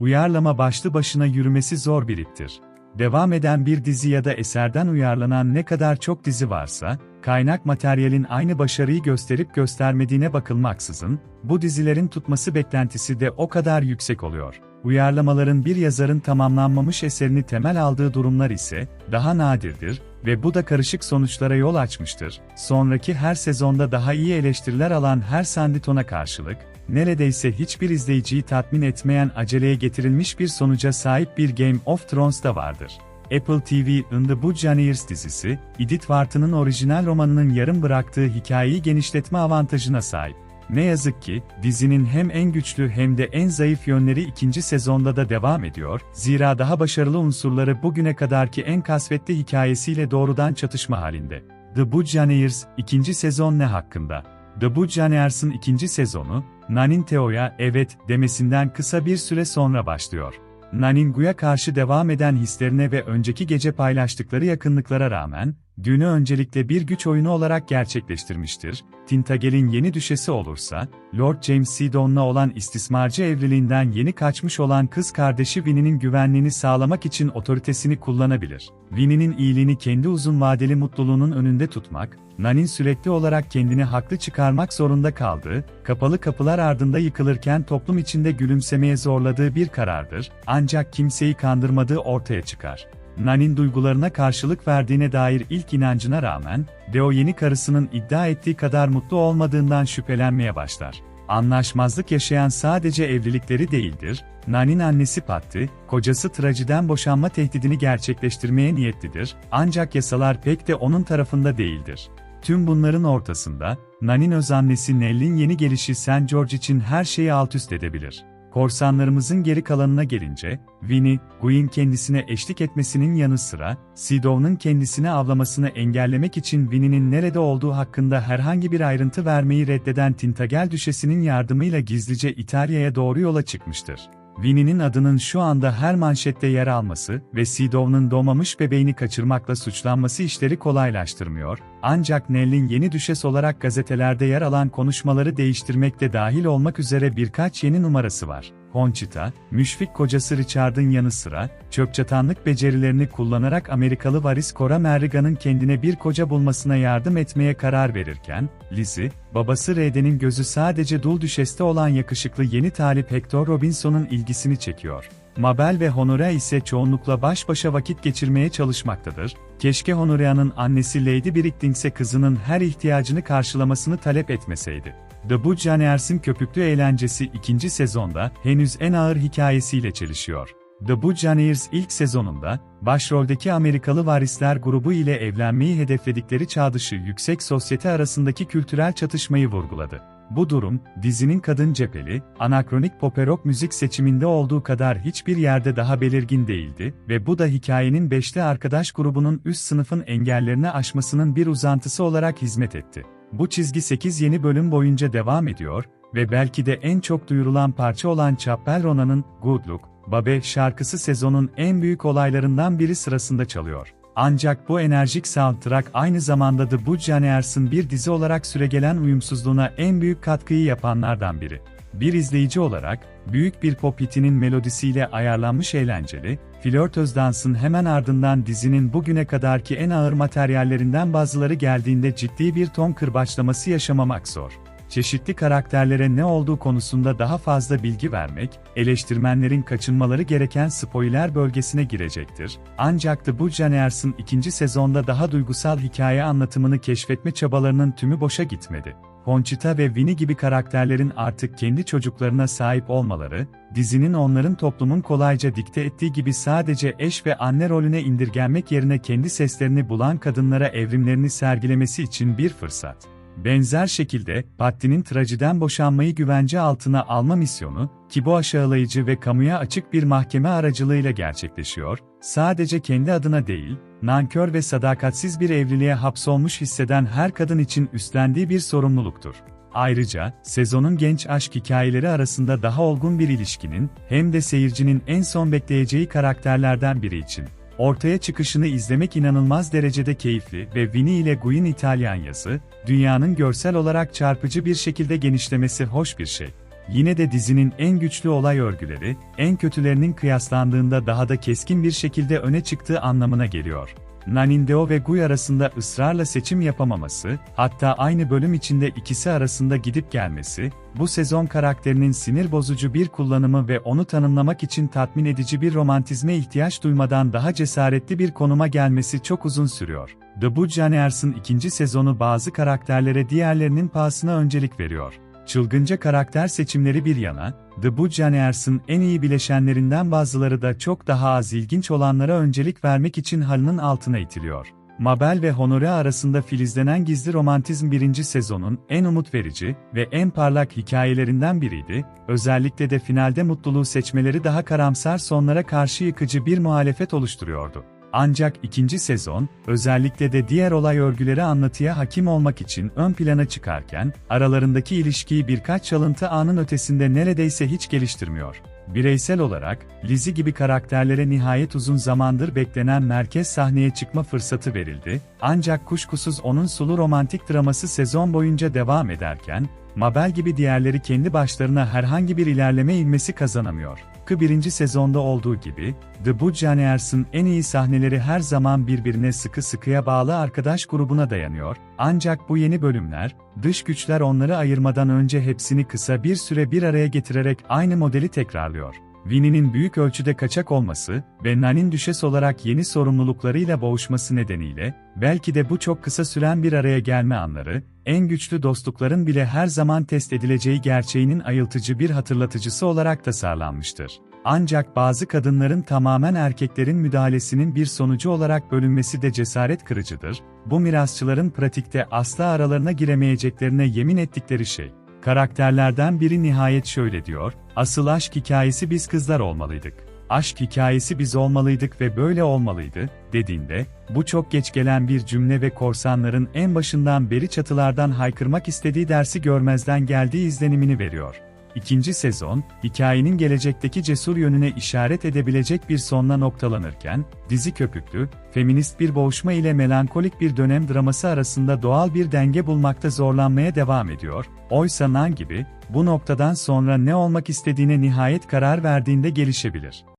Uyarlama başlı başına yürümesi zor bir iptir. Devam eden bir dizi ya da eserden uyarlanan ne kadar çok dizi varsa, kaynak materyalin aynı başarıyı gösterip göstermediğine bakılmaksızın, bu dizilerin tutması beklentisi de o kadar yüksek oluyor. Uyarlamaların bir yazarın tamamlanmamış eserini temel aldığı durumlar ise daha nadirdir ve bu da karışık sonuçlara yol açmıştır. Sonraki her sezonda daha iyi eleştiriler alan her sanditona karşılık, neredeyse hiçbir izleyiciyi tatmin etmeyen aceleye getirilmiş bir sonuca sahip bir Game of Thrones da vardır. Apple TV'nin The Buccaneers dizisi, Edith Wharton'ın orijinal romanının yarım bıraktığı hikayeyi genişletme avantajına sahip. Ne yazık ki, dizinin hem en güçlü hem de en zayıf yönleri ikinci sezonda da devam ediyor, zira daha başarılı unsurları bugüne kadarki en kasvetli hikayesiyle doğrudan çatışma halinde. The Buccaneers, ikinci sezon ne hakkında? The Buccaneers'ın ikinci sezonu, Nanin Theo'ya evet demesinden kısa bir süre sonra başlıyor. Nanin Gu'ya karşı devam eden hislerine ve önceki gece paylaştıkları yakınlıklara rağmen, düğünü öncelikle bir güç oyunu olarak gerçekleştirmiştir. Tintagel'in yeni düşesi olursa, Lord James Seedon'la olan istismarcı evliliğinden yeni kaçmış olan kız kardeşi Winnie'nin güvenliğini sağlamak için otoritesini kullanabilir. Winnie'nin iyiliğini kendi uzun vadeli mutluluğunun önünde tutmak, Nanin sürekli olarak kendini haklı çıkarmak zorunda kaldığı, kapalı kapılar ardında yıkılırken toplum içinde gülümsemeye zorladığı bir karardır, ancak kimseyi kandırmadığı ortaya çıkar. Nanin duygularına karşılık verdiğine dair ilk inancına rağmen, Deo yeni karısının iddia ettiği kadar mutlu olmadığından şüphelenmeye başlar. Anlaşmazlık yaşayan sadece evlilikleri değildir, Nanin annesi Patty, kocası Traci'den boşanma tehdidini gerçekleştirmeye niyetlidir, ancak yasalar pek de onun tarafında değildir. Tüm bunların ortasında, Nanin özannesi Nell'in yeni gelişi St. George için her şeyi altüst edebilir. Korsanlarımızın geri kalanına gelince, Winnie, Gu'nun kendisine eşlik etmesinin yanı sıra, Seedon'un kendisini avlamasını engellemek için Winnie'nin nerede olduğu hakkında herhangi bir ayrıntı vermeyi reddeden Tintagel düşesinin yardımıyla gizlice İtalya'ya doğru yola çıkmıştır. Winnie'nin adının şu anda her manşette yer alması ve Seedon'un doğmamış bebeğini kaçırmakla suçlanması işleri kolaylaştırmıyor, ancak Nell'in yeni düşes olarak gazetelerde yer alan konuşmaları değiştirmekte dahil olmak üzere birkaç yeni numarası var. Conchita, müşfik kocası Richard'ın yanı sıra, çöpçatanlık becerilerini kullanarak Amerikalı varis Cora Merrigan'ın kendine bir koca bulmasına yardım etmeye karar verirken, Lizzie, babası Rede'nin gözü sadece dul düşeste olan yakışıklı yeni talip Hector Robinson'un ilgisini çekiyor. Mabel ve Honoria ise çoğunlukla baş başa vakit geçirmeye çalışmaktadır. Keşke Honoria'nın annesi Lady Bricktings'e kızının her ihtiyacını karşılamasını talep etmeseydi. The Buccaneers'ın köpüklü eğlencesi ikinci sezonda henüz en ağır hikayesiyle çelişiyor. The Buccaneers ilk sezonunda, başroldeki Amerikalı varisler grubu ile evlenmeyi hedefledikleri çağdışı yüksek sosyete arasındaki kültürel çatışmayı vurguladı. Bu durum, dizinin kadın cepheli, anakronik pop-rock müzik seçiminde olduğu kadar hiçbir yerde daha belirgin değildi ve bu da hikayenin beşli arkadaş grubunun üst sınıfın engellerini aşmasının bir uzantısı olarak hizmet etti. Bu çizgi 8 yeni bölüm boyunca devam ediyor ve belki de en çok duyurulan parça olan Chappell Ronan'ın Good Luck, Babe şarkısı sezonun en büyük olaylarından biri sırasında çalıyor. Ancak bu enerjik soundtrack aynı zamanda The Buccaneers'ın bir dizi olarak süregelen uyumsuzluğuna en büyük katkıyı yapanlardan biri. Bir izleyici olarak, büyük bir pop hitinin melodisiyle ayarlanmış eğlenceli, flörtöz dansın hemen ardından dizinin bugüne kadarki en ağır materyallerinden bazıları geldiğinde ciddi bir ton kırbaçlaması yaşamamak zor. Çeşitli karakterlere ne olduğu konusunda daha fazla bilgi vermek, eleştirmenlerin kaçınmaları gereken spoiler bölgesine girecektir. Ancak The Buccaneers'ın ikinci sezonda daha duygusal hikaye anlatımını keşfetme çabalarının tümü boşa gitmedi. Conchita ve Winnie gibi karakterlerin artık kendi çocuklarına sahip olmaları, dizinin onların toplumun kolayca dikte ettiği gibi sadece eş ve anne rolüne indirgenmek yerine kendi seslerini bulan kadınlara evrimlerini sergilemesi için bir fırsat. Benzer şekilde, Patty'nin Traci'den boşanmayı güvence altına alma misyonu, ki bu aşağılayıcı ve kamuya açık bir mahkeme aracılığıyla gerçekleşiyor, sadece kendi adına değil, nankör ve sadakatsiz bir evliliğe hapsolmuş hisseden her kadın için üstlendiği bir sorumluluktur. Ayrıca, sezonun genç aşk hikayeleri arasında daha olgun bir ilişkinin, hem de seyircinin en son bekleyeceği karakterlerden biri için ortaya çıkışını izlemek inanılmaz derecede keyifli ve Winnie ile Gu'nun İtalyan yazı, dünyanın görsel olarak çarpıcı bir şekilde genişlemesi hoş bir şey. Yine de dizinin en güçlü olay örgüleri, en kötülerinin kıyaslandığında daha da keskin bir şekilde öne çıktığı anlamına geliyor. Nanin Deo ve Guy arasında ısrarla seçim yapamaması, hatta aynı bölüm içinde ikisi arasında gidip gelmesi, bu sezon karakterinin sinir bozucu bir kullanımı ve onu tanımlamak için tatmin edici bir romantizme ihtiyaç duymadan daha cesaretli bir konuma gelmesi çok uzun sürüyor. The Buccaneers'ın ikinci sezonu bazı karakterlere diğerlerinin pahasına öncelik veriyor. Çılgınca karakter seçimleri bir yana, The Buccaneers'ın en iyi bileşenlerinden bazıları da çok daha az ilginç olanlara öncelik vermek için halının altına itiliyor. Mabel ve Honore arasında filizlenen gizli romantizm birinci sezonun en umut verici ve en parlak hikayelerinden biriydi, özellikle de finalde mutluluğu seçmeleri daha karamsar sonlara karşı yıkıcı bir muhalefet oluşturuyordu. Ancak ikinci sezon, özellikle de diğer olay örgüleri anlatıya hakim olmak için ön plana çıkarken, aralarındaki ilişkiyi birkaç çalıntı anın ötesinde neredeyse hiç geliştirmiyor. Bireysel olarak, Lizzie gibi karakterlere nihayet uzun zamandır beklenen merkez sahneye çıkma fırsatı verildi, ancak kuşkusuz onun sulu romantik draması sezon boyunca devam ederken, Mabel gibi diğerleri kendi başlarına herhangi bir ilerleme ivmesi kazanamıyor. Birinci sezonda olduğu gibi, The Buccaneers'ın en iyi sahneleri her zaman birbirine sıkı sıkıya bağlı arkadaş grubuna dayanıyor, ancak bu yeni bölümler, dış güçler onları ayırmadan önce hepsini kısa bir süre bir araya getirerek aynı modeli tekrarlıyor. Winnie'nin büyük ölçüde kaçak olması ve Nan'in düşes olarak yeni sorumluluklarıyla boğuşması nedeniyle, belki de bu çok kısa süren bir araya gelme anları, en güçlü dostlukların bile her zaman test edileceği gerçeğinin ayıltıcı bir hatırlatıcısı olarak tasarlanmıştır. Ancak bazı kadınların tamamen erkeklerin müdahalesinin bir sonucu olarak bölünmesi de cesaret kırıcıdır, bu mirasçıların pratikte asla aralarına giremeyeceklerine yemin ettikleri şey. Karakterlerden biri nihayet şöyle diyor, asıl aşk hikayesi biz kızlar olmalıydık. Aşk hikayesi biz olmalıydık ve böyle olmalıydı, dediğinde, bu çok geç gelen bir cümle ve korsanların en başından beri çatılardan haykırmak istediği dersi görmezden geldiği izlenimini veriyor. İkinci sezon, hikayenin gelecekteki cesur yönüne işaret edebilecek bir sonla noktalanırken, dizi köpüklü, feminist bir boğuşma ile melankolik bir dönem draması arasında doğal bir denge bulmakta zorlanmaya devam ediyor, oysa Nan gibi, bu noktadan sonra ne olmak istediğine nihayet karar verdiğinde gelişebilir.